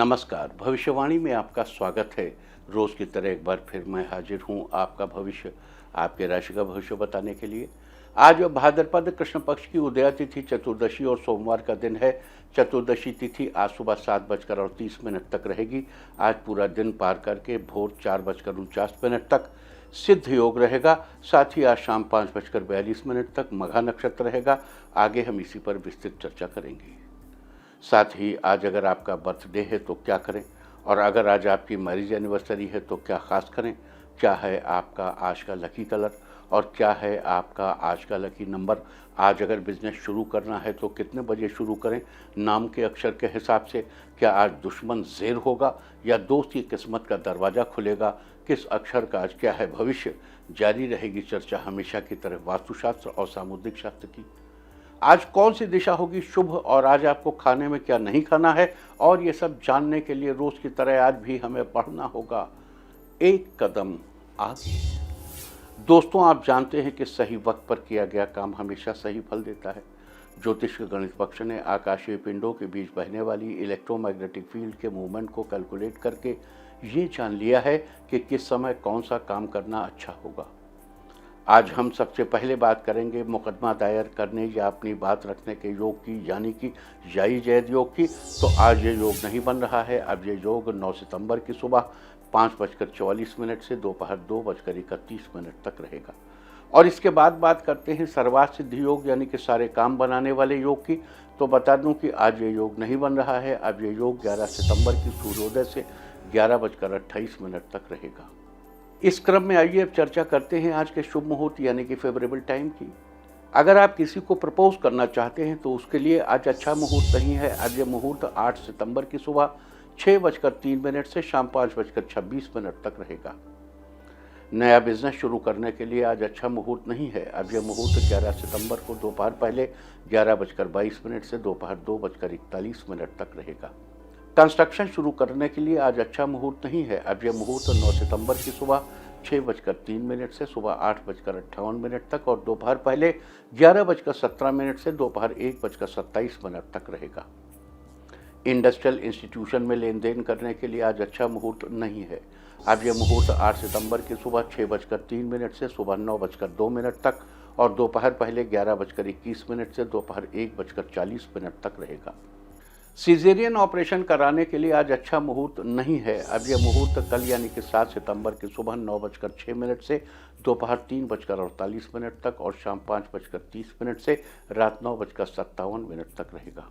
नमस्कार। भविष्यवाणी में आपका स्वागत है। रोज की तरह एक बार फिर मैं हाजिर हूं आपका भविष्य, आपके राशि का भविष्य बताने के लिए। आज भाद्रपद कृष्ण पक्ष की उदया तिथि चतुर्दशी और सोमवार का दिन है। चतुर्दशी तिथि आज सुबह 7:30 तक रहेगी। आज पूरा दिन पार करके भोर 4:49 तक सिद्ध योग रहेगा। साथ ही आज शाम 5:42 तक मघा नक्षत्र रहेगा। आगे हम इसी पर विस्तृत चर्चा करेंगे। साथ ही आज अगर आपका बर्थडे है तो क्या करें, और अगर आज आपकी मैरिज एनिवर्सरी है तो क्या खास करें, क्या है आपका आज का लकी कलर और क्या है आपका आज का लकी नंबर। आज अगर बिजनेस शुरू करना है तो कितने बजे शुरू करें, नाम के अक्षर के हिसाब से क्या आज दुश्मन ज़ेर होगा या दोस्त की किस्मत का दरवाज़ा खुलेगा, किस अक्षर का आज क्या है भविष्य। जारी रहेगी चर्चा हमेशा की तरह वास्तुशास्त्र और सामुद्रिक शास्त्र की। आज कौन सी दिशा होगी शुभ और आज आपको खाने में क्या नहीं खाना है, और ये सब जानने के लिए रोज की तरह आज भी हमें बढ़ना होगा एक कदम आगे। दोस्तों, आप जानते हैं कि सही वक्त पर किया गया काम हमेशा सही फल देता है। ज्योतिष के गणित पक्ष ने आकाशीय पिंडों के बीच बहने वाली इलेक्ट्रोमैग्नेटिक फील्ड के मूवमेंट को कैलकुलेट करके ये जान लिया है कि किस समय कौन सा काम करना अच्छा होगा। आज हम सबसे पहले बात करेंगे मुकदमा दायर करने या अपनी बात रखने के योग की, यानी कि याई जैद योग की। तो आज ये योग नहीं बन रहा है। अब ये योग 9 सितंबर की सुबह 5:44 से दोपहर 2:31 तक रहेगा। और इसके बाद बात करते हैं सर्वार्थ सिद्धि योग, यानी कि सारे काम बनाने वाले योग की। तो बता दूं कि आज ये योग नहीं बन रहा है। अब ये योग 11 सितंबर की सूर्योदय से 11:28 तक रहेगा। इस क्रम में आइए अब चर्चा करते हैं आज के शुभ मुहूर्त यानी कि फेवरेबल टाइम की। अगर आप किसी को प्रपोज करना चाहते हैं तो उसके लिए आज अच्छा मुहूर्त नहीं है। आज ये मुहूर्त 8 सितंबर की सुबह 6:03 से शाम 5:26 तक रहेगा। नया बिजनेस शुरू करने के लिए आज अच्छा मुहूर्त नहीं है। अब यह मुहूर्त 11 सितंबर को दोपहर पहले 11:22 से दोपहर 2:41 तक रहेगा। कंस्ट्रक्शन शुरू करने के लिए आज अच्छा मुहूर्त नहीं है। अब यह मुहूर्त 9 सितंबर की सुबह 6:03 से सुबह 8:58 तक और दोपहर पहले 11:17 से दोपहर 1:27 तक रहेगा। इंडस्ट्रियल इंस्टीट्यूशन में लेन देन करने के लिए आज अच्छा मुहूर्त नहीं है। अब यह मुहूर्त 8 सितंबर की सुबह 6:03 से सुबह 9:02 तक और दोपहर पहले 11:21 से दोपहर 1:40 तक रहेगा। सीजेरियन ऑपरेशन कराने के लिए आज अच्छा मुहूर्त नहीं है। अब यह मुहूर्त कल यानी कि 7 सितंबर की सुबह 9:06 से दोपहर 3:48 तक और शाम 5:30 से रात 9:57 तक रहेगा।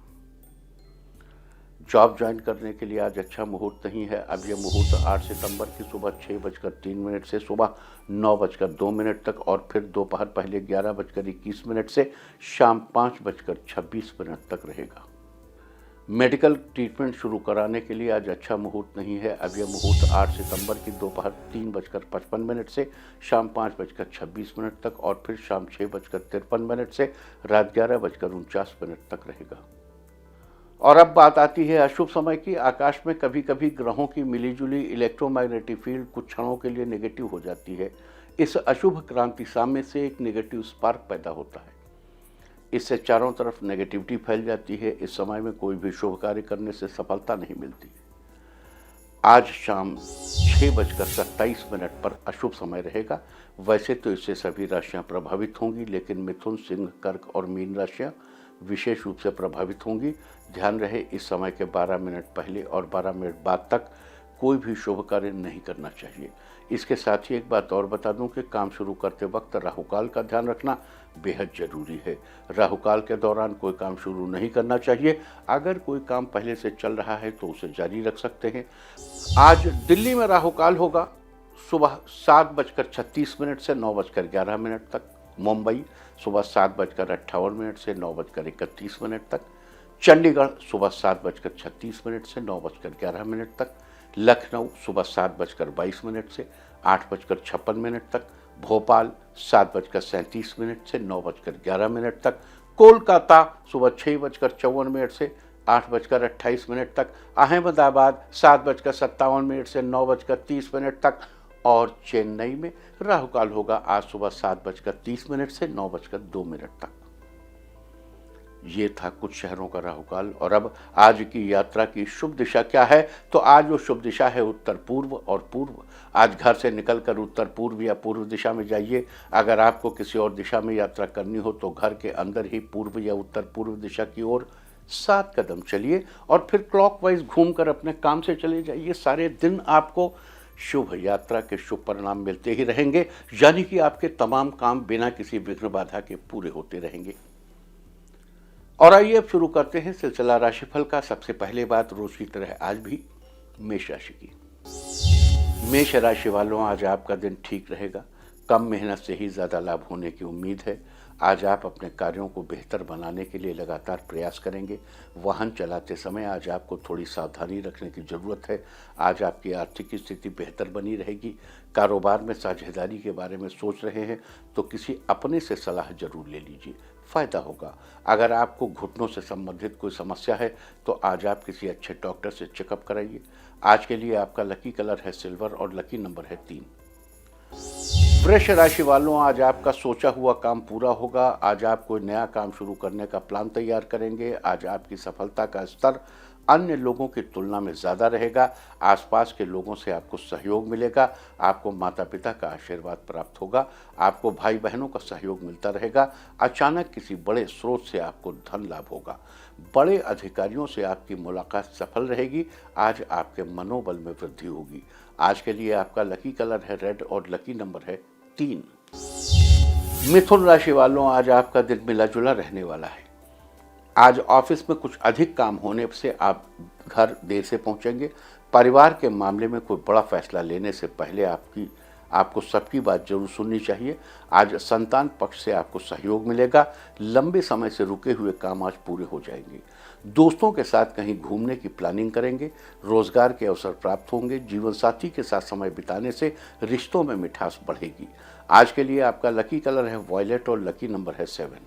जॉब ज्वाइन करने के लिए आज अच्छा मुहूर्त नहीं है। अब यह मुहूर्त 8 सितंबर की सुबह 6:03 से सुबह 9:02 तक और फिर दोपहर पहले 11:21 से शाम 5:26 तक रहेगा। मेडिकल ट्रीटमेंट शुरू कराने के लिए आज अच्छा मुहूर्त नहीं है। अब यह मुहूर्त 8 सितंबर की दोपहर 3:55 से शाम 5:26 तक और फिर शाम 6:53 से रात 11:49 तक रहेगा। और अब बात आती है अशुभ समय की। आकाश में कभी कभी ग्रहों की मिलीजुली इलेक्ट्रोमैग्नेटिक फील्ड कुछ क्षणों के लिए नेगेटिव हो जाती है। इस अशुभ क्रांति साम्य से एक नेगेटिव स्पार्क पैदा होता है। इससे चारों तरफ नेगेटिविटी फैल जाती है। इस समय में कोई भी शुभ कार्य करने से सफलता नहीं मिलती। आज शाम 6:27 पर अशुभ समय रहेगा। वैसे तो इससे सभी राशियां प्रभावित होंगी, लेकिन मिथुन, सिंह, कर्क और मीन राशियां विशेष रूप से प्रभावित होंगी। ध्यान रहे, इस समय के 12 मिनट पहले और 12 मिनट बाद तक कोई भी शुभ कार्य नहीं करना चाहिए। इसके साथ ही एक बात और बता दूं कि काम शुरू करते वक्त राहुकाल का ध्यान रखना बेहद जरूरी है। राहुकाल के दौरान कोई काम शुरू नहीं करना चाहिए। अगर कोई काम पहले से चल रहा है तो उसे जारी रख सकते हैं। आज दिल्ली में राहुकाल होगा सुबह 7:36 से 9:11 तक। मुंबई सुबह 7:58 से 9:31 तक। चंडीगढ़ सुबह 7:36 से 9:11 तक। लखनऊ सुबह 7:22 से 8:56 तक। भोपाल 7:37 से 9:11 तक। कोलकाता सुबह 6:54 से 8:28 तक। अहमदाबाद 7:57 से 9:30 तक और चेन्नई में राहुकाल होगा आज सुबह 7:30 से 9:02 तक। ये था कुछ शहरों का राहुकाल। और अब आज की यात्रा की शुभ दिशा क्या है? तो आज वो शुभ दिशा है उत्तर पूर्व और पूर्व। आज घर से निकलकर उत्तर पूर्व या पूर्व दिशा में जाइए। अगर आपको किसी और दिशा में यात्रा करनी हो तो घर के अंदर ही पूर्व या उत्तर पूर्व दिशा की ओर 7 कदम चलिए और फिर क्लॉकवाइज घूमकर अपने काम से चले जाइए। सारे दिन आपको शुभ यात्रा के शुभ परिणाम मिलते ही रहेंगे, यानी कि आपके तमाम काम बिना किसी विघ्न बाधा के पूरे होते रहेंगे। और आइए अब शुरू करते हैं सिलसिला राशिफल का। सबसे पहले बात रोज की तरह आज भी मेष राशि की। मेष राशि वालों, आज आपका दिन ठीक रहेगा। कम मेहनत से ही ज्यादा लाभ होने की उम्मीद है। आज आप अपने कार्यों को बेहतर बनाने के लिए लगातार प्रयास करेंगे। वाहन चलाते समय आज आपको थोड़ी सावधानी रखने की जरूरत है। आज आपकी आर्थिक स्थिति बेहतर बनी रहेगी। कारोबार में साझेदारी के बारे में सोच रहे हैं तो किसी अपने से सलाह जरूर ले लीजिए, फायदा होगा। अगर आपको घुटनों से संबंधित कोई समस्या है तो आज आप किसी अच्छे डॉक्टर से चेकअप कराइए। आज के लिए आपका लकी कलर है सिल्वर और लकी नंबर है 3। वृष राशि वालों, आज आपका सोचा हुआ काम पूरा होगा। आज आप कोई नया काम शुरू करने का प्लान तैयार करेंगे। आज आपकी सफलता का स्तर अन्य लोगों की तुलना में ज्यादा रहेगा। आसपास के लोगों से आपको सहयोग मिलेगा। आपको माता पिता का आशीर्वाद प्राप्त होगा। आपको भाई बहनों का सहयोग मिलता रहेगा। अचानक किसी बड़े स्रोत से आपको धन लाभ होगा। बड़े अधिकारियों से आपकी मुलाकात सफल रहेगी। आज आपके मनोबल में वृद्धि होगी। आज के लिए आपका लकी कलर है रेड और लकी नंबर है 3। मिथुन राशि वालों, आज आपका दिन मिला जुला रहने वाला है। आज ऑफिस में कुछ अधिक काम होने से आप घर देर से पहुंचेंगे। परिवार के मामले में कोई बड़ा फैसला लेने से पहले आपको सबकी बात जरूर सुननी चाहिए। आज संतान पक्ष से आपको सहयोग मिलेगा। लंबे समय से रुके हुए काम आज पूरे हो जाएंगे। दोस्तों के साथ कहीं घूमने की प्लानिंग करेंगे। रोजगार के अवसर प्राप्त होंगे। जीवन साथी के साथ समय बिताने से रिश्तों में मिठास बढ़ेगी। आज के लिए आपका लकी कलर है वॉयलेट और लकी नंबर है 7।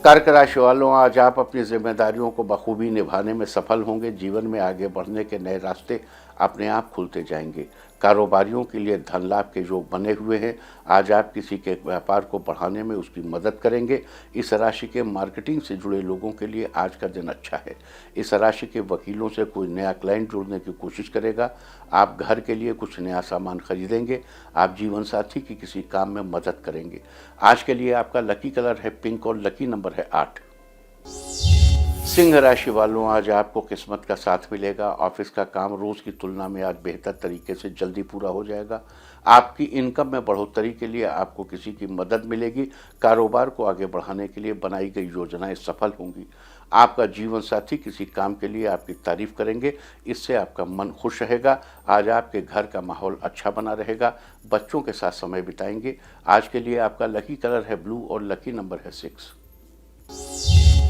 कर्क राशि वालों, आज आप अपनी जिम्मेदारियों को बखूबी निभाने में सफल होंगे। जीवन में आगे बढ़ने के नए रास्ते अपने आप खुलते जाएंगे। कारोबारियों के लिए धन लाभ के योग बने हुए हैं। आज आप किसी के व्यापार को बढ़ाने में उसकी मदद करेंगे। इस राशि के मार्केटिंग से जुड़े लोगों के लिए आज का दिन अच्छा है। इस राशि के वकीलों से कोई नया क्लाइंट जोड़ने की कोशिश करेगा। आप घर के लिए कुछ नया सामान खरीदेंगे। आप जीवन साथी की किसी काम में मदद करेंगे। आज के लिए आपका लकी कलर है पिंक और लकी नंबर है 8। सिंह राशि वालों, आज आपको किस्मत का साथ मिलेगा। ऑफिस का काम रोज की तुलना में आज बेहतर तरीके से जल्दी पूरा हो जाएगा। आपकी इनकम में बढ़ोतरी के लिए आपको किसी की मदद मिलेगी। कारोबार को आगे बढ़ाने के लिए बनाई गई योजनाएं सफल होंगी। आपका जीवन साथी किसी काम के लिए आपकी तारीफ करेंगे। इससे आपका मन खुश रहेगा। आज आपके घर का माहौल अच्छा बना रहेगा। बच्चों के साथ समय बिताएंगे। आज के लिए आपका लकी कलर है ब्लू और लकी नंबर है 6।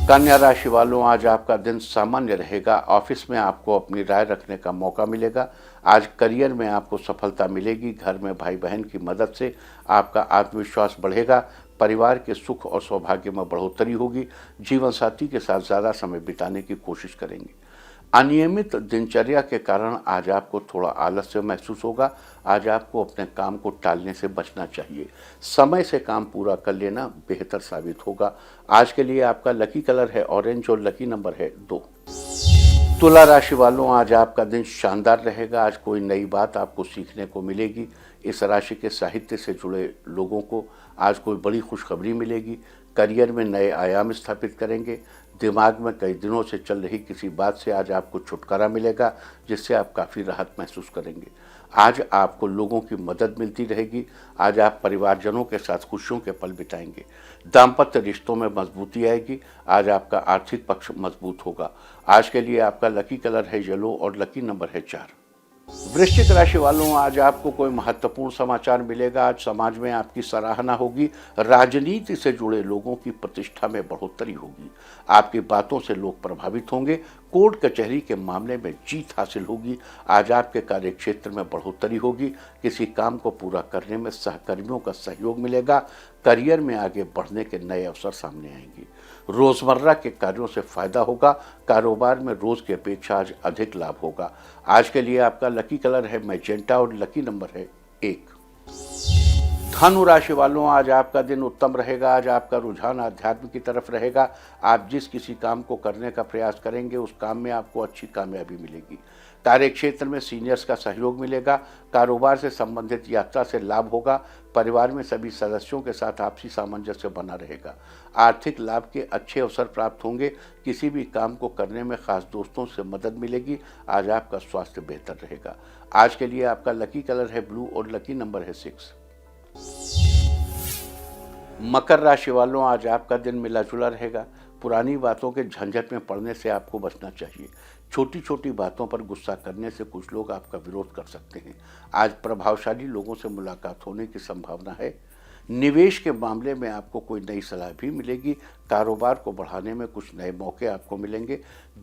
कन्या राशि वालों, आज आपका दिन सामान्य रहेगा। ऑफिस में आपको अपनी राय रखने का मौका मिलेगा। आज करियर में आपको सफलता मिलेगी। घर में भाई बहन की मदद से आपका आत्मविश्वास बढ़ेगा। परिवार के सुख और सौभाग्य में बढ़ोतरी होगी। जीवन साथी के साथ ज़्यादा समय बिताने की कोशिश करेंगे। अनियमित दिनचर्या के कारण आज आपको थोड़ा आलस्य महसूस होगा। आज आपको अपने काम को टालने से बचना चाहिए। समय से काम पूरा कर लेना बेहतर साबित होगा। आज के लिए आपका लकी कलर है ऑरेंज और लकी नंबर है 2। तुला राशि वालों, आज आपका दिन शानदार रहेगा। आज कोई नई बात आपको सीखने को मिलेगी। इस राशि के साहित्य से जुड़े लोगों को आज कोई बड़ी खुशखबरी मिलेगी। करियर में नए आयाम स्थापित करेंगे। दिमाग में कई दिनों से चल रही किसी बात से आज आपको छुटकारा मिलेगा, जिससे आप काफ़ी राहत महसूस करेंगे। आज आपको लोगों की मदद मिलती रहेगी। आज आप परिवारजनों के साथ खुशियों के पल बिताएंगे। दाम्पत्य रिश्तों में मजबूती आएगी। आज आपका आर्थिक पक्ष मजबूत होगा। आज के लिए आपका लकी कलर है येलो और लकी नंबर है 4। वृश्चिक राशि वालों, आज आपको कोई महत्वपूर्ण समाचार मिलेगा। आज समाज में आपकी सराहना होगी। राजनीति से जुड़े लोगों की प्रतिष्ठा में बढ़ोतरी होगी। आपकी बातों से लोग प्रभावित होंगे। कोर्ट कचहरी के मामले में जीत हासिल होगी। आज आपके कार्य क्षेत्र में बढ़ोतरी होगी। किसी काम को पूरा करने में सहकर्मियों का सहयोग मिलेगा। करियर में आगे बढ़ने के नए अवसर सामने आएंगे। रोजमर्रा के कार्यों से फायदा होगा। कारोबार में रोज की अपेक्षा आज अधिक लाभ होगा। आज के लिए आपका लकी कलर है मैजेंटा और लकी नंबर है 1। धनु राशि वालों, आज आपका दिन उत्तम रहेगा। आज आपका रुझान आध्यात्म की तरफ रहेगा। आप जिस किसी काम को करने का प्रयास करेंगे उस काम में आपको अच्छी कामयाबी मिलेगी। कार्य क्षेत्र में सीनियर्स का सहयोग मिलेगा। कारोबार से संबंधित यात्रा से लाभ होगा। परिवार में सभी सदस्यों के साथ आपसी सामंजस्य बना रहेगा। आर्थिक लाभ के अच्छे अवसर प्राप्त होंगे। किसी भी काम को करने में खास दोस्तों से मदद मिलेगी। आज आपका स्वास्थ्य बेहतर रहेगा। आज के लिए आपका लकी कलर है ब्लू और लकी नंबर है 6। मकर राशि वालों, आज आपका दिन मिला जुला रहेगा। पुरानी बातों के झंझट में पड़ने से आपको बचना चाहिए। छोटी छोटी बातों पर गुस्सा करने से कुछ लोग आपका विरोध कर सकते हैं। आज प्रभावशाली लोगों से मुलाकात होने की संभावना है। निवेश के मामले में आपको कोई नई सलाह भी मिलेगी। कारोबार को बढ़ाने में कुछ नए मौके आपको मिलेंगे।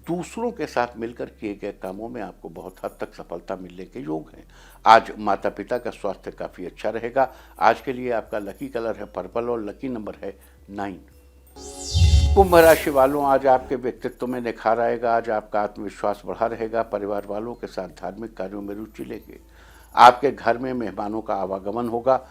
दूसरों के साथ मिलकर किए गए कामों में आपको बहुत हद तक सफलता मिलने के योग हैं। आज माता पिता का स्वास्थ्य काफ़ी अच्छा रहेगा। आज के लिए आपका लकी कलर है पर्पल और लकी नंबर है 9। कुंभ राशि वालों, आज आपके व्यक्तित्व में निखार आएगा। आज आपका आत्मविश्वास बढ़ा रहेगा। परिवार वालों के साथ धार्मिक कार्यों में रुचि लेंगे। आपके घर में मेहमानों का आवागमन होगा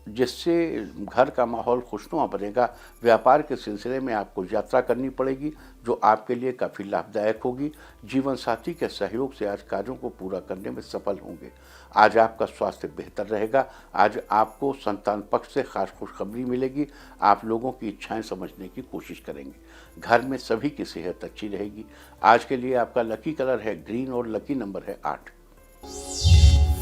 जिससे घर का माहौल खुशनुमा बनेगा। व्यापार के सिलसिले में आपको यात्रा करनी पड़ेगी जो आपके लिए काफ़ी लाभदायक होगी। जीवन साथी के सहयोग से आज कार्यों को पूरा करने में सफल होंगे। आज आपका स्वास्थ्य बेहतर रहेगा। आज आपको संतान पक्ष से खास खुशखबरी मिलेगी। आप लोगों की इच्छाएं समझने की कोशिश करेंगे। घर में सभी की सेहत अच्छी रहेगी। आज के लिए आपका लकी कलर है ग्रीन और लकी नंबर है 8।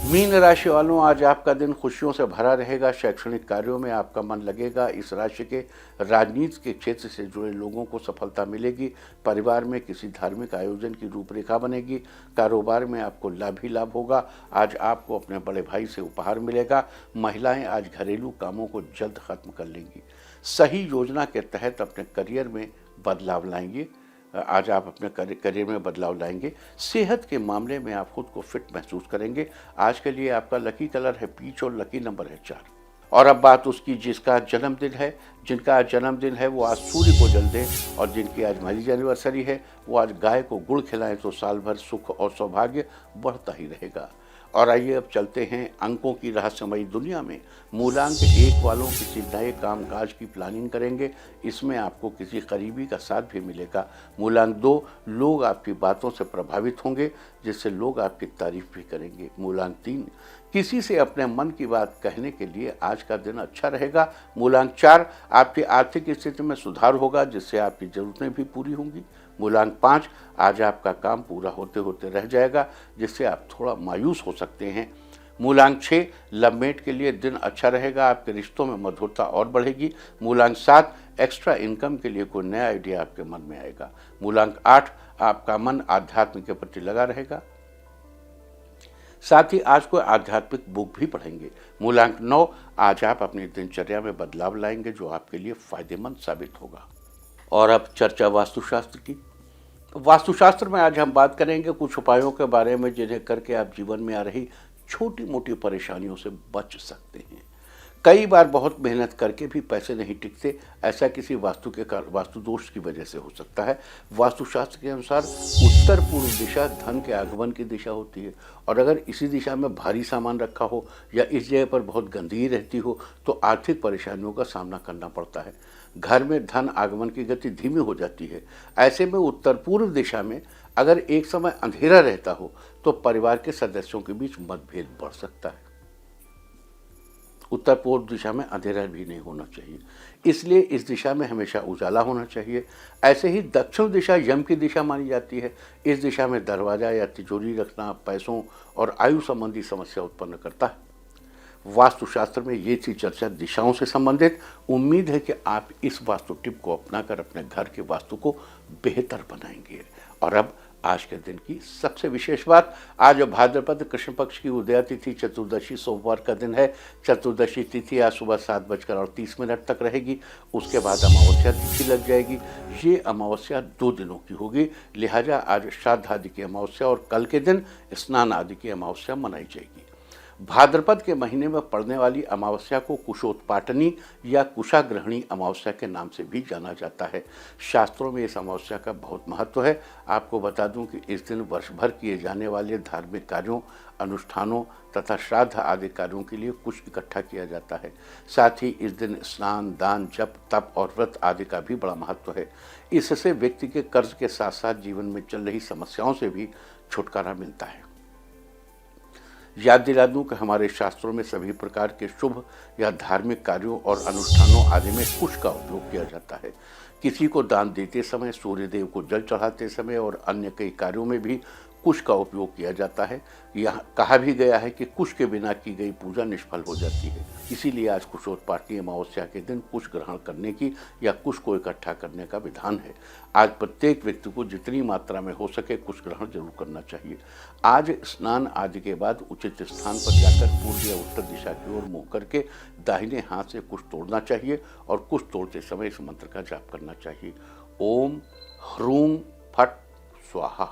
मीन राशि वालों, आज आपका दिन खुशियों से भरा रहेगा। शैक्षणिक कार्यों में आपका मन लगेगा। इस राशि के राजनीति के क्षेत्र से जुड़े लोगों को सफलता मिलेगी। परिवार में किसी धार्मिक आयोजन की रूपरेखा बनेगी। कारोबार में आपको लाभ ही लाभ होगा। आज आपको अपने बड़े भाई से उपहार मिलेगा। महिलाएं आज घरेलू कामों को जल्द खत्म कर लेंगी। सही योजना के तहत अपने करियर में बदलाव लाएंगे। आज आप अपने करियर में बदलाव लाएंगे। सेहत के मामले में आप खुद को फिट महसूस करेंगे। आज के लिए आपका लकी कलर है पीच और लकी नंबर है 4। और अब बात उसकी जिसका जन्मदिन है। जिनका आज जन्मदिन है वो आज सूर्य को जल दें और जिनकी आज मैरिज एनिवर्सरी है वो आज गाय को गुड़ खिलाएं तो साल भर सुख और सौभाग्य बढ़ता ही रहेगा। और आइए अब चलते हैं अंकों की रहस्यमयी दुनिया में। मूलांक 1 वालों किसी नए कामकाज की प्लानिंग करेंगे। इसमें आपको किसी करीबी का साथ भी मिलेगा। मूलांक 2, लोग आपकी बातों से प्रभावित होंगे जिससे लोग आपकी तारीफ भी करेंगे। मूलांक 3, किसी से अपने मन की बात कहने के लिए आज का दिन अच्छा रहेगा। मूलांक 4, आपकी आर्थिक स्थिति में सुधार होगा जिससे आपकी ज़रूरतें भी पूरी होंगी। मूलांक 5, आज आपका काम पूरा होते होते रह जाएगा जिससे आप थोड़ा मायूस हो सकते हैं। मूलांक 6, लवमेट के लिए दिन अच्छा रहेगा। आपके रिश्तों में मधुरता और बढ़ेगी। मूलांक 7, एक्स्ट्रा इनकम के लिए कोई नया आइडिया आपके मन में आएगा। मूलांक 8, आपका मन आध्यात्म के प्रति लगा रहेगा। साथ ही आज कोई आध्यात्मिक बुक भी पढ़ेंगे। मूलांक 9, आज आप अपनी दिनचर्या में बदलाव लाएंगे जो आपके लिए फायदेमंद साबित होगा। और अब चर्चा वास्तुशास्त्र की। वास्तुशास्त्र में आज हम बात करेंगे कुछ उपायों के बारे में जिन्हें करके आप जीवन में आ रही छोटी मोटी परेशानियों से बच सकते हैं। कई बार बहुत मेहनत करके भी पैसे नहीं टिकते। ऐसा किसी वास्तु दोष की वजह से हो सकता है। वास्तुशास्त्र के अनुसार उत्तर पूर्व दिशा धन के आगमन की दिशा होती है और अगर इसी दिशा में भारी सामान रखा हो या इस जगह पर बहुत गंदगी रहती हो तो आर्थिक परेशानियों का सामना करना पड़ता है। घर में धन आगमन की गति धीमी हो जाती है। ऐसे में उत्तर पूर्व दिशा में अगर एक समय अंधेरा रहता हो तो परिवार के सदस्यों के बीच मतभेद बढ़ सकता है। उत्तर पूर्व दिशा में अंधेरा भी नहीं होना चाहिए, इसलिए इस दिशा में हमेशा उजाला होना चाहिए। ऐसे ही दक्षिण दिशा यम की दिशा मानी जाती है। इस दिशा में दरवाजा या तिजोरी रखना पैसों और आयु संबंधी समस्या उत्पन्न करता है। वास्तुशास्त्र में ये थी चर्चा दिशाओं से संबंधित। उम्मीद है कि आप इस वास्तु टिप को अपनाकर अपने घर के वास्तु को बेहतर बनाएंगे। और अब आज के दिन की सबसे विशेष बात, आज भाद्रपद कृष्ण पक्ष की उदया तिथि चतुर्दशी सोमवार का दिन है। चतुर्दशी तिथि आज सुबह 7:38 तक रहेगी। उसके बाद अमावस्या तिथि लग जाएगी। ये अमावस्या 2 दिनों की होगी, लिहाजा आज श्राद्ध आदि की अमावस्या और कल के दिन स्नान आदि की अमावस्या मनाई जाएगी। भाद्रपद के महीने में पड़ने वाली अमावस्या को कुशोत्पाटनी या कुशाग्रहणी अमावस्या के नाम से भी जाना जाता है। शास्त्रों में इस अमावस्या का बहुत महत्व है। आपको बता दूं कि इस दिन वर्ष भर किए जाने वाले धार्मिक कार्यों, अनुष्ठानों तथा श्राद्ध आदि कार्यों के लिए कुश इकट्ठा किया जाता है। साथ ही इस दिन स्नान, दान, जप, तप और व्रत आदि का भी बड़ा महत्व है। इससे व्यक्ति के कर्ज के साथ साथ जीवन में चल रही समस्याओं से भी छुटकारा मिलता है। याद दिला दूं कि हमारे शास्त्रों में सभी प्रकार के शुभ या धार्मिक कार्यों और अनुष्ठानों आदि में कुश का उपयोग किया जाता है। किसी को दान देते समय, सूर्यदेव को जल चढ़ाते समय और अन्य कई कार्यों में भी कुश का उपयोग किया जाता है। यह कहा भी गया है कि कुश के बिना की गई पूजा निष्फल हो जाती है। इसीलिए आज कुशोत्पाटनी अमावस्या के दिन कुश ग्रहण करने की या कुश को इकट्ठा करने का विधान है। आज प्रत्येक व्यक्ति को जितनी मात्रा में हो सके कुश ग्रहण जरूर करना चाहिए। आज स्नान आदि के बाद उचित स्थान पर जाकर पूर्व या उत्तर दिशा की ओर मुँह करके दाहिने हाथ से कुश तोड़ना चाहिए और कुश तोड़ते समय इस मंत्र का जाप करना चाहिए। ओम ह्रूम फट स्वाहा।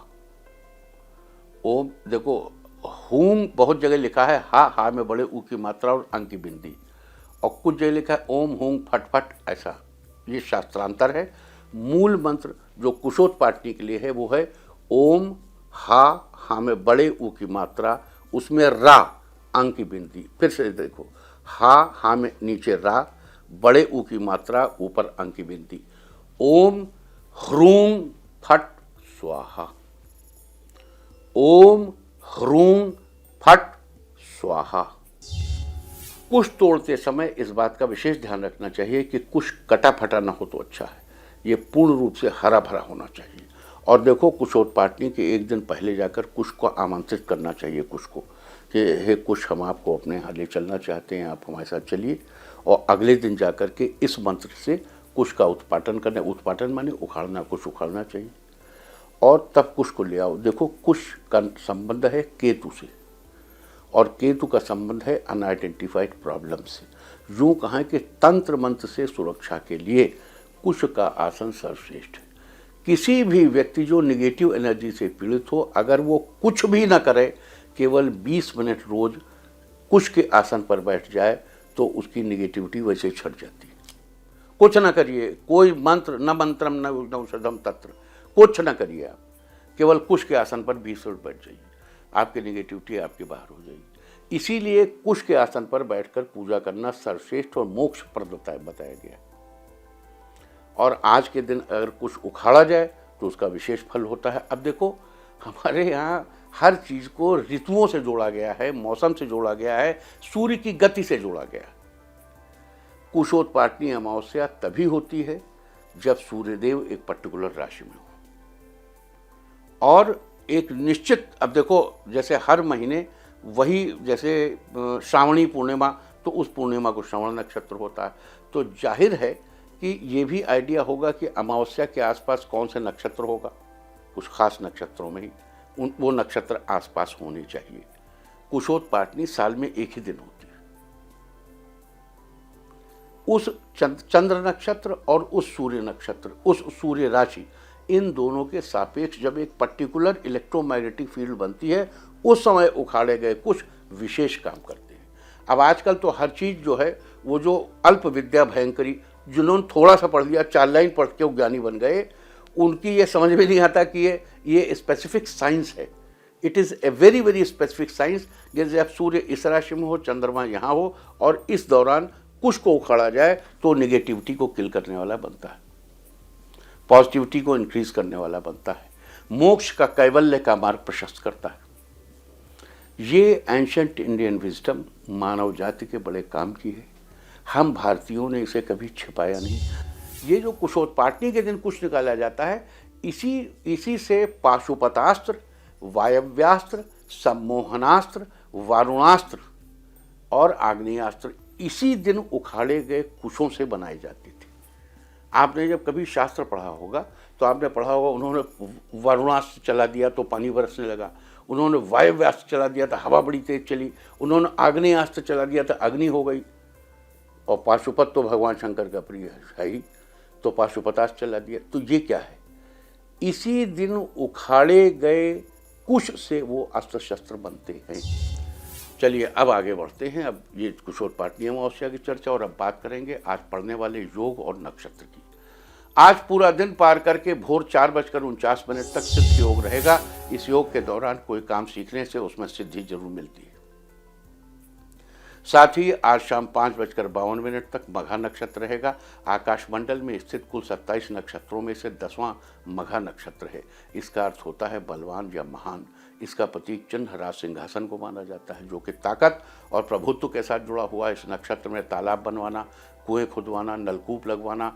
ओम, देखो हूम बहुत जगह लिखा है हा में बड़े ऊ की मात्रा और अंक की बिंदी, और कुछ जगह लिखा है ओम हूम फट फट, ऐसा। ये शास्त्रांतर है। मूल मंत्र जो कुशोत्पाटनी के लिए है वो है ओम हा में बड़े ऊ की मात्रा, उसमें रा अंक की बिंदी। फिर से देखो हा में नीचे रा, बड़े ऊ की मात्रा, ऊपर अंक की बिंदी। ओम ह्रूम फट स्वाहा। ओम ह्रूम फट स्वाहा। कुश तोड़ते समय इस बात का विशेष ध्यान रखना चाहिए कि कुश कटा फटा ना हो तो अच्छा है। ये पूर्ण रूप से हरा भरा होना चाहिए। और देखो कुशोत्पाटनी के एक दिन पहले जाकर कुश को आमंत्रित करना चाहिए कुश को कि हे कुश, हम आपको अपने यहाँ ले चलना चाहते हैं, आप हमारे साथ चलिए। और अगले दिन जाकर के इस मंत्र से कुश का उत्पाटन करना, उत्पाटन माने उखाड़ना, कुश उखाड़ना चाहिए और तब कुश को ले आओ। देखो कुश का संबंध है केतु से और केतु का संबंध है अनआइडेंटिफाइड प्रॉब्लम से। यूँ कहें कि तंत्र मंत्र से सुरक्षा के लिए कुश का आसन सर्वश्रेष्ठ है। किसी भी व्यक्ति जो निगेटिव एनर्जी से पीड़ित हो, अगर वो कुछ भी ना करे, केवल 20 मिनट रोज कुश के आसन पर बैठ जाए तो उसकी निगेटिविटी वैसे छट जाती है। कुछ ना करिए, कोई मंत्र न मंत्रम न औषधम तत्र, कुछ ना करिए। आप केवल कुश के आसन पर 20 मिनट बैठ जाइए, आपकी निगेटिविटी आपके बाहर हो जाएगी। इसीलिए कुश के आसन पर बैठकर पूजा करना सर्वश्रेष्ठ और मोक्षप्रद बताया गया। और आज के दिन अगर कुश उखाड़ा जाए तो उसका विशेष फल होता है। अब देखो हमारे यहाँ हर चीज़ को ऋतुओं से जोड़ा गया है, मौसम से जोड़ा गया है, सूर्य की गति से जोड़ा गया है। कुशोत्पाटनी अमावस्या तभी होती है जब सूर्यदेव एक पर्टिकुलर राशि में हो और एक निश्चित, अब देखो जैसे हर महीने वही, जैसे श्रावणी पूर्णिमा, तो उस पूर्णिमा को श्रवण नक्षत्र होता है। तो जाहिर है कि ये भी आइडिया होगा कि अमावस्या के आसपास कौन से नक्षत्र होगा। कुछ खास नक्षत्रों में ही वो नक्षत्र आसपास होने चाहिए। कुशोत्पाटनी साल में एक ही दिन होती है। उस चंद्र नक्षत्र और उस सूर्य नक्षत्र, उस सूर्य राशि, इन दोनों के सापेक्ष जब एक पर्टिकुलर इलेक्ट्रोमैग्नेटिक फील्ड बनती है, उस समय उखाड़े गए कुछ विशेष काम करते हैं। अब आजकल तो हर चीज़ जो है वो जो अल्प विद्या भयंकरी, जिन्होंने थोड़ा सा पढ़ लिया, 4 लाइन पढ़ के वो ज्ञानी बन गए, उनकी ये समझ में नहीं आता कि ये स्पेसिफिक साइंस है। It is a very very specific science. जैसे अब सूर्य इस राशि में हो, चंद्रमा यहाँ हो और इस दौरान कुश को उखाड़ा जाए तो निगेटिविटी को किल करने वाला बनता है, पॉजिटिविटी को इंक्रीज करने वाला बनता है, मोक्ष का, कैवल्य का मार्ग प्रशस्त करता है। ये एंशंट इंडियन विजडम मानव जाति के बड़े काम की है। हम भारतीयों ने इसे कभी छिपाया नहीं। ये जो कुशोत्पाटनी के दिन कुश निकाला जाता है, इसी से पाशुपतास्त्र, वायव्यास्त्र, सम्मोहनास्त्र, वारुणास्त्र और आग्नेयास्त्र इसी दिन उखाड़े गए कुशों से बनाई जाती थी। आपने जब कभी शास्त्र पढ़ा होगा तो आपने पढ़ा होगा, उन्होंने वारुणास्त्र चला दिया तो पानी बरसने लगा, उन्होंने वायव्यास्त्र चला दिया तो हवा बड़ी तेज चली, उन्होंने आग्नेयास्त्र चला दिया तो अग्नि हो गई। और पाशुपत तो भगवान शंकर का प्रिय है ही, तो पाशुपतास्त्र चला दिया। तो ये क्या है? इसी दिन उखाड़े गए कुश से वो अस्त्र शस्त्र बनते हैं। चलिए अब आगे बढ़ते हैं। अब ये कुछ और पाटनी अमावस्या की चर्चा, और अब बात करेंगे आज पढ़ने वाले योग और नक्षत्र की। आज पूरा दिन पार करके भोर 4:49 तक सिद्ध योग रहेगा। इस योग के दौरान कोई काम सीखने से उसमें सिद्धि जरूर मिलती है। साथ ही आज शाम 5:52 तक मघा नक्षत्र रहेगा। आकाश मंडल में स्थित कुल 27 नक्षत्रों में से 10वां मघा नक्षत्र है। इसका अर्थ होता है बलवान या महान। इसका प्रतीक चिन्ह राज सिंहासन को माना जाता है, जो कि ताकत और प्रभुत्व के साथ जुड़ा हुआ है। इस नक्षत्र में तालाब बनवाना, कुएं खुदवाना, नलकूप लगवाना,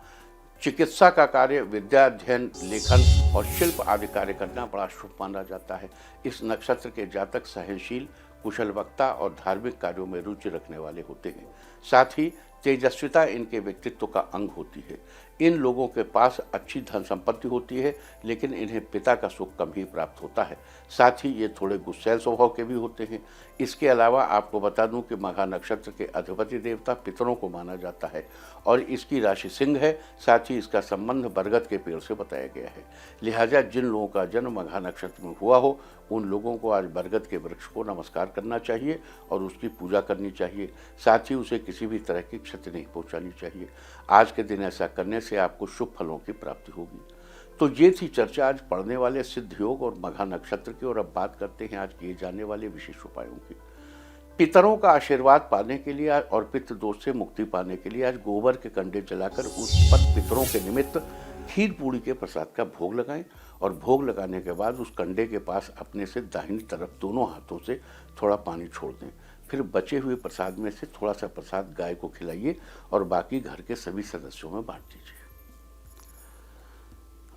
चिकित्सा का कार्य, विद्या अध्ययन, लेखन और शिल्प आदि कार्य करना बड़ा शुभ माना जाता है। इस नक्षत्र के जातक सहनशील, कुशल वक्ता और धार्मिक कार्यों में रुचि रखने वाले होते हैं। साथ ही तेजस्विता इनके व्यक्तित्व का अंग होती है। इन लोगों के पास अच्छी धन संपत्ति होती है, लेकिन इन्हें पिता का सुख कम ही प्राप्त होता है। साथ ही ये थोड़े गुस्सैल स्वभाव के भी होते हैं। इसके अलावा आपको बता दूं कि मघा नक्षत्र के अधिपति देवता पितरों को माना जाता है और इसकी राशि सिंह है। साथ ही इसका संबंध बरगद के पेड़ से बताया गया है। लिहाजा जिन लोगों का जन्म मघा नक्षत्र में हुआ हो, उन लोगों को आज बरगद के वृक्ष को नमस्कार करना चाहिए और उसकी पूजा करनी चाहिए। साथ ही उसे किसी भी तरह की क्षति नहीं पहुंचानी चाहिए। आज के दिन ऐसा करने से आपको शुभ फलों की प्राप्ति होगी। तो ये थी चर्चा आज पढ़ने वाले सिद्ध योग और मघा नक्षत्र की। और अब बात करते हैं आज किए जाने वाले विशेष उपायों की। पितरों का आशीर्वाद पाने के लिए और पितृ दोष से मुक्ति पाने के लिए आज गोबर के कंडे जलाकर उस पर पितरों के निमित्त खीर पूड़ी के प्रसाद का भोग लगाएं और भोग लगाने के बाद उस कंडे के पास अपने से दाहिनी तरफ दोनों हाथों से थोड़ा पानी छोड़ दें। फिर बचे हुए प्रसाद में से थोड़ा सा प्रसाद गाय को खिलाइए और बाकी घर के सभी सदस्यों में बांट दीजिए।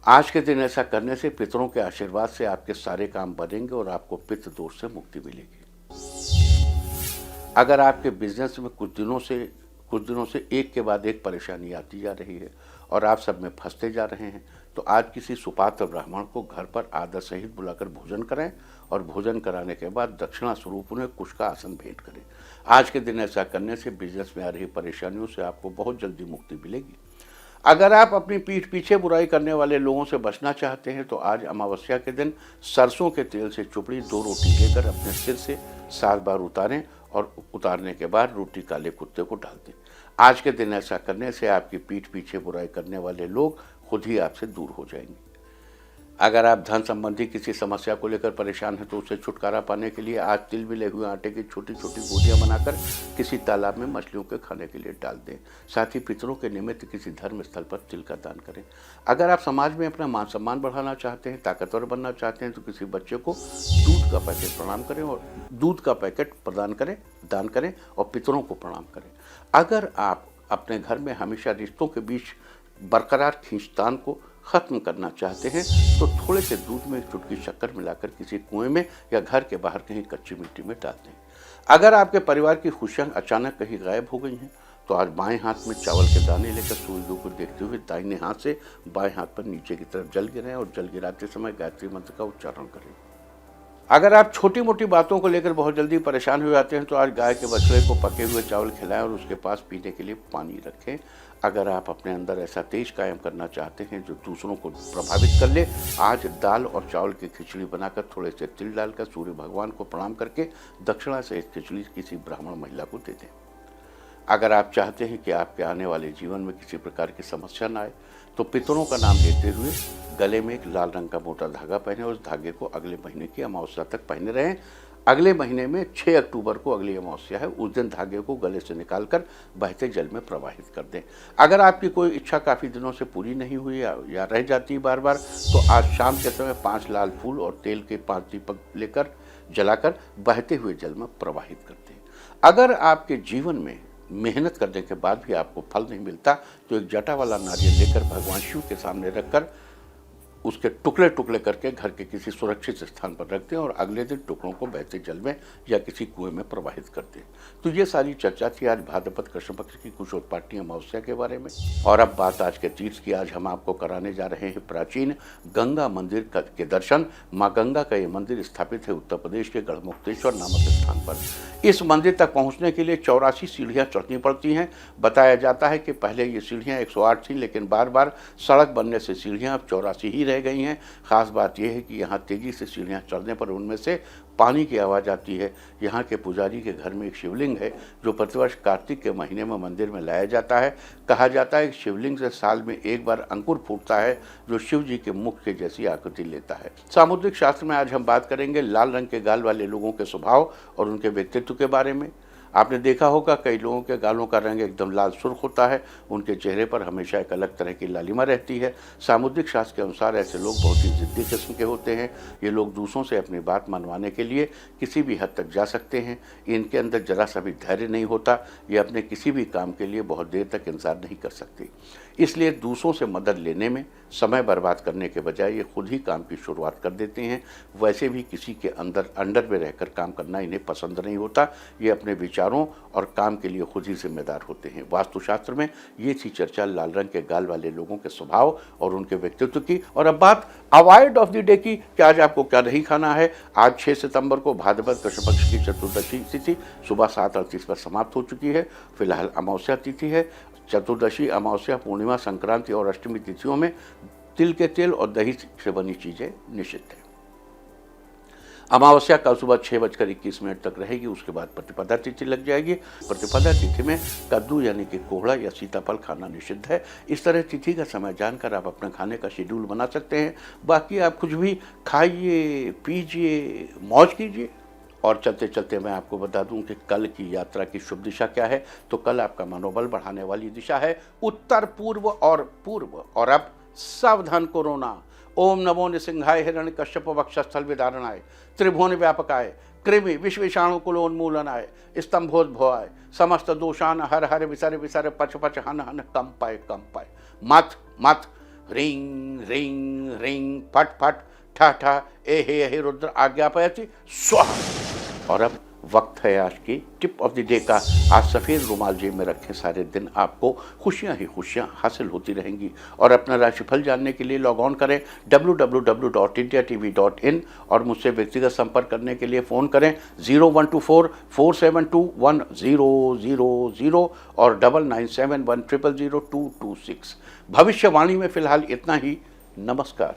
आज के दिन ऐसा करने से पितरों के आशीर्वाद से आपके सारे काम बनेंगे और आपको पितृ दोष से मुक्ति मिलेगी। अगर आपके बिजनेस में कुछ दिनों से एक के बाद एक परेशानी आती जा रही है और आप सब में फंसते जा रहे हैं, तो आज किसी सुपात्र ब्राह्मण को घर पर आदर सहित बुलाकर भोजन कराएं और भोजन कराने के बाद दक्षिणा स्वरूप उन्हें कुश का आसन भेंट करें। आज के दिन ऐसा करने से बिजनेस में आ रही परेशानियों से आपको बहुत जल्दी मुक्ति मिलेगी। अगर आप अपनी पीठ पीछे बुराई करने वाले लोगों से बचना चाहते हैं, तो आज अमावस्या के दिन सरसों के तेल से चुपड़ी 2 रोटी लेकर अपने सिर से 7 बार उतारें और उतारने के बाद रोटी काले कुत्ते को डाल दें। आज के दिन ऐसा करने से आपकी पीठ पीछे बुराई करने वाले लोग खुद ही आपसे दूर हो जाएंगे। अगर आप धन संबंधी किसी समस्या को लेकर परेशान हैं, तो उससे छुटकारा पाने के लिए आज तिल मिले हुए आटे की छोटी छोटी गोलियां बनाकर किसी तालाब में मछलियों के खाने के लिए डाल दें। साथ ही पितरों के निमित्त किसी धर्म स्थल पर तिल का दान करें। अगर आप समाज में अपना मान सम्मान बढ़ाना चाहते हैं, ताकतवर बनना चाहते हैं, तो किसी बच्चे को दूध का पैकेट प्रदान करें, दान करें और पितरों को प्रणाम करें। अगर आप अपने घर में हमेशा रिश्तों के बीच बरकरार खींचतान को खत्म करना चाहते हैं, तो थोड़े से दूध में एक चुटकी शक्कर मिलाकर किसी कुएं में या घर के बाहर कहीं कच्ची मिट्टी में डाल दें। अगर आपके परिवार की खुशियां अचानक कहीं गायब हो गई हैं, तो आज बाएं हाथ में चावल के दाने लेकर सूर्य को देखते हुए दाहिने हाथ से बाएं हाथ पर नीचे की तरफ जल गिराएं और जल गिराते समय गायत्री मंत्र का उच्चारण करें। अगर आप छोटी मोटी बातों को लेकर बहुत जल्दी परेशान हो जाते हैं, तो आज गाय के बछड़े को पके हुए चावल खिलाएं और उसके पास पीने के लिए पानी रखें। अगर आप अपने अंदर ऐसा तेज कायम करना चाहते हैं जो दूसरों को प्रभावित कर ले, आज दाल और चावल की खिचड़ी बनाकर थोड़े से तिल डालकर सूर्य भगवान को प्रणाम करके दक्षिणा से इस खिचड़ी किसी ब्राह्मण महिला को दे दें। अगर आप चाहते हैं कि आपके आने वाले जीवन में किसी प्रकार की समस्या न आए, तो पितरों का नाम लेते हुए गले में एक लाल रंग का मोटा धागा पहने और उस धागे को अगले महीने की अमावस्या तक पहने रहें। अगले महीने में 6 अक्टूबर को अगली अमावस्या है, उस दिन धागे को गले से निकालकर बहते जल में प्रवाहित कर दें। अगर आपकी कोई इच्छा काफ़ी दिनों से पूरी नहीं हुई या रह जाती बार बार, तो आज शाम के समय 5 लाल फूल और तेल के 5 दीपक लेकर जलाकर बहते हुए जल में प्रवाहित कर दें। अगर आपके जीवन में मेहनत करने के बाद भी आपको फल नहीं मिलता, तो एक जटा वाला नारियल लेकर भगवान शिव के सामने रखकर उसके टुकड़े टुकड़े करके घर के किसी सुरक्षित स्थान पर रख दें और अगले दिन टुकड़ों को बहते जल में या किसी कुएं में प्रवाहित कर दें। तो ये सारी चर्चा थी आज भाद्रपद कृष्ण पक्ष की कुशोत्पाटनी अमावस्या के बारे में। और अब बात आज के तीर्थ की। आज हम आपको कराने जा रहे हैं प्राचीन गंगा मंदिर के दर्शन। माँ गंगा का ये मंदिर स्थापित है उत्तर प्रदेश के गढ़मुक्तेश्वर नामक स्थान पर। इस मंदिर तक पहुँचने के लिए 84 सीढ़ियाँ चढ़नी पड़ती हैं। बताया जाता है कि पहले ये सीढ़ियाँ 108 थीं, लेकिन बार बार सड़क बनने से सीढ़ियाँ अब 84 ही रह गई हैं। खास बात यह है कि यहाँ तेजी से सीढ़ियाँ चढ़ने पर उनमें से पानी की आवाज़ आती है। यहाँ के पुजारी के घर में एक शिवलिंग है जो प्रतिवर्ष कार्तिक के महीने में मंदिर में लाया जाता है। कहा जाता है कि शिवलिंग से साल में एक बार अंकुर फूटता है जो शिव जी के मुख के जैसी आकृति लेता है। सामुद्रिक शास्त्र में आज हम बात करेंगे लाल रंग के गाल वाले लोगों के स्वभाव और उनके व्यक्तित्व के बारे में। आपने देखा होगा कई लोगों के गालों का रंग एकदम लाल सुर्ख होता है, उनके चेहरे पर हमेशा एक अलग तरह की लालिमा रहती है। सामुद्रिक शास्त्र के अनुसार ऐसे लोग बहुत ही जिद्दी किस्म के होते हैं। ये लोग दूसरों से अपनी बात मनवाने के लिए किसी भी हद तक जा सकते हैं। इनके अंदर जरा सा भी धैर्य नहीं होता। ये अपने किसी भी काम के लिए बहुत देर तक इंतजार नहीं कर सकते। इसलिए दूसरों से मदद लेने में समय बर्बाद करने के बजाय ये खुद ही काम की शुरुआत कर देते हैं। वैसे भी किसी के अंडर में रहकर काम करना इन्हें पसंद नहीं होता। ये अपने विचारों और काम के लिए खुद ही जिम्मेदार होते हैं। वास्तुशास्त्र में ये थी चर्चा लाल रंग के गाल वाले लोगों के स्वभाव और उनके व्यक्तित्व की। और अब बात अवॉइड ऑफ द डे की कि आज आपको क्या नहीं खाना है। आज 6 सितंबर को भाद्रपद कृष्ण पक्ष की चतुर्दशी तिथि सुबह 7:38 पर समाप्त हो चुकी है। फिलहाल अमावस्या तिथि है। चतुर्दशी, अमावस्या, पूर्णिमा, संक्रांति और अष्टमी तिथियों में तिल के तेल और दही से बनी चीजें निषिद्ध है। अमावस्या कल सुबह 6:21 तक रहेगी। उसके बाद प्रतिपदा तिथि लग जाएगी। प्रतिपदा तिथि में कद्दू यानी कि कोहड़ा या सीताफल खाना निषिद्ध है। इस तरह तिथि का समय जानकर आप अपने खाने का शेड्यूल बना सकते हैं। बाकी आप कुछ भी खाइए, पीजिए, मौज कीजिए। और चलते चलते मैं आपको बता दूं कि कल की यात्रा की शुभ दिशा क्या है। तो कल आपका मनोबल बढ़ाने वाली दिशा है उत्तर पूर्व और पूर्व। और अब सावधान कोरोना। ओम नमो निसिंहाय हिरण्य कश्यप वक्षस्थल विदारणाय त्रिभुवन व्यापकाय कृमि विश्व विषाणु कुलोन्मूलनाय स्तंभोद्भवाय समस्त दोषान हर हर विसर विसर पच पच हन हन कंपाय कंपाय मथ मथ रिंग रिंग रिंग फट फट ठा ठा ए रुद्र आज्ञापयति स्वाहा। और अब वक्त है आज की टिप ऑफ द डे का। आज सफ़ेद रुमाल जेब में रखें। सारे दिन आपको खुशियां ही खुशियां हासिल होती रहेंगी। और अपना राशिफल जानने के लिए लॉग ऑन करें www.indiatv.in और मुझसे व्यक्तिगत संपर्क करने के लिए फ़ोन करें 012447210000 और 9971000226। भविष्यवाणी में फ़िलहाल इतना ही। नमस्कार।